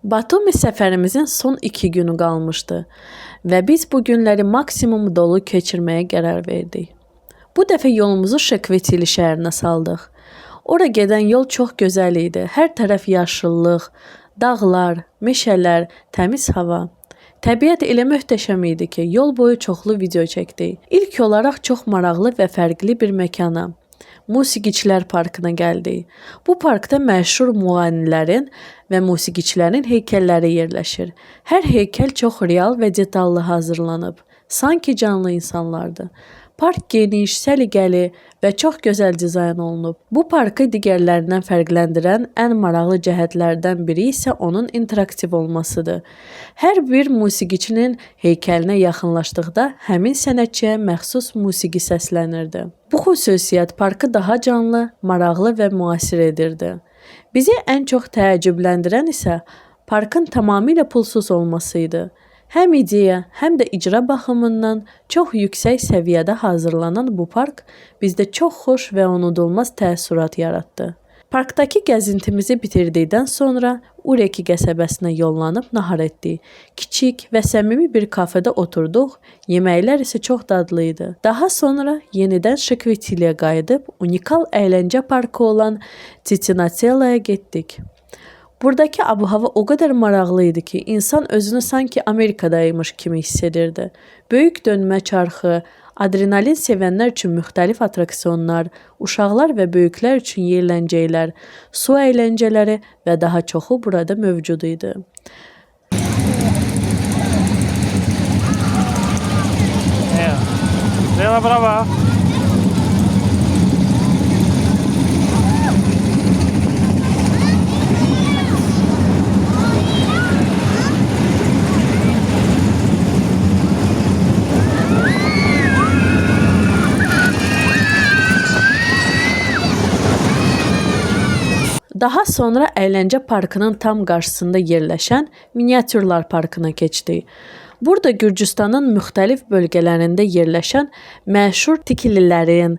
Batumi səfərimizin son 2 günü qalmışdı və biz bu günləri maksimum dolu keçirməyə qərar verdik. Bu dəfə yolumuzu Şekvetili şəhərinə saldıq. Ora gedən yol çox gözəl idi. Hər tərəf yaşıllıq, dağlar, meşələr, təmiz hava. Təbiət elə möhtəşəm idi ki, yol boyu çoxlu video çəkdik. İlk olaraq çox maraqlı və fərqli bir məkana, Musiqiçilər parkına gəldik. Bu parkda məşhur müğənnilərin və musiqiçilərin heykəlləri yerləşir. Hər heykəl çox real və detallı hazırlanıb. Sanki canlı insanlardır. Park geniş, səliqəli və çox gözəl dizayn olunub. Bu parkı digərlərindən fərqləndirən ən maraqlı cəhətlərdən biri isə onun interaktiv olmasıdır. Hər bir musiqiçinin heykəlinə yaxınlaşdıqda həmin sənətçiyə məxsus musiqi səslənirdi. Bu xüsusiyyət parkı daha canlı, maraqlı və müasir edirdi. Bizi ən çox təəccübləndirən isə parkın tamamilə pulsuz olması idi. Həm ideya, həm də icra baxımından çox yüksək səviyyədə hazırlanan bu park bizdə çox xoş və unudulmaz təəssürat yaratdı. Parkdakı gəzintimizi bitirdikdən sonra Ureki qəsəbəsinə yollanıb nahar etdik. Kiçik və səmimi bir kafedə oturduq, yeməklər isə çox dadlı idi. Daha sonra yenidən Şekvetiliyə qayıdıb unikal əyləncə parkı olan Titinatelaya getdik. Buradakı abu-hava o qədər maraqlı idi ki, insan özünü sanki Amerikadaymış kimi hiss edirdi. Böyük dönmə çarxı, adrenalin sevənlər üçün müxtəlif atraksiyonlar, uşaqlar və böyüklər üçün yerləncəklər, su əyləncələri və daha çoxu burada mövcud idi. Daha sonra əyləncə parkının tam qarşısında yerləşən Miniatürlər parkına keçdik. Burada Gürcüstanın müxtəlif bölgələrində yerləşən məşhur tikililərin,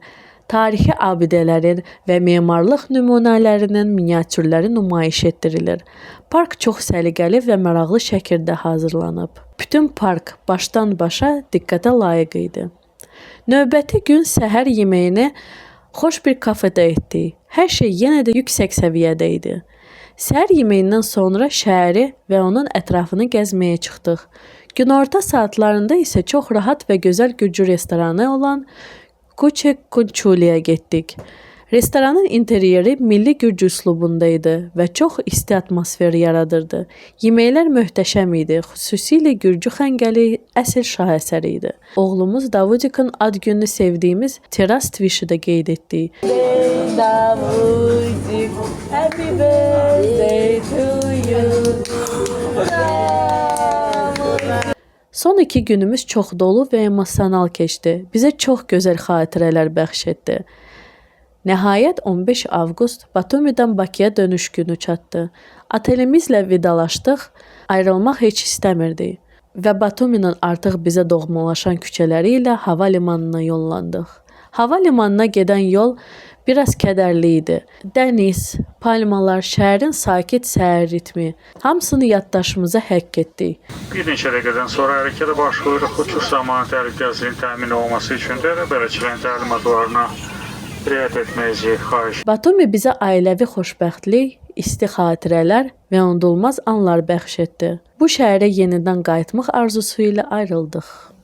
tarixi abidələrin və memarlıq nümunələrinin miniatürləri nümayiş etdirilir. Park çox səliqəli və maraqlı şəkildə hazırlanıb. Bütün park başdan başa diqqətə layiq idi. Növbəti gün səhər yeməyini xoş bir kafedə etdik. Hər şey yenə də yüksək səviyyədə idi. Səhər yeməyindən sonra şəhəri və onun ətrafını gəzməyə çıxdıq. Günorta saatlarında isə çox rahat və gözəl gürcü restoranı olan Kuçe Kunçuliyə getdik. Restoranın interyeri milli gürcü üslubunda idi və çox isti atmosfer yaradırdı. Yeməklər möhtəşəm idi, xüsusilə gürcü xəngəli əsl şah əsəri idi. Oğlumuz Davudikin ad gününü sevdiyimiz Teras Tvişi də qeyd etdik. Davudik, happy birthday to you. Son 2 günümüz çox dolu və emosional keçdi. Bizə çox gözəl xatirələr bəxş etdi. Nəhayət 15 avqust Batumidən Bakıya dönüş günü çatdı. Otelimizlə vidalaşdıq, ayrılmaq heç istəmirdik və Batuminin artıq bizə doğmalaşan küçələri ilə hava limanına yollandıq. Hava limanına gedən yol biraz kədərli idi. Dəniz, palmalar, şəhərin sakit səhər ritmi, hamısını yaddaşımıza həkk etdik. Bir neçə dəqiqədən sonra hərəkətə başlayırıq. Uçuş zamanı təhlükəsizliyin təmin olunması üçün də bələdçilərin təlimatlarına riayət etməyəcəyik, xahiş. Batumi bizə ailəvi xoşbəxtlik, isti xatirələr və unudulmaz anlar bəxş etdi. Bu şəhərə yenidən qayıtmaq arzusu ilə ayrıldıq.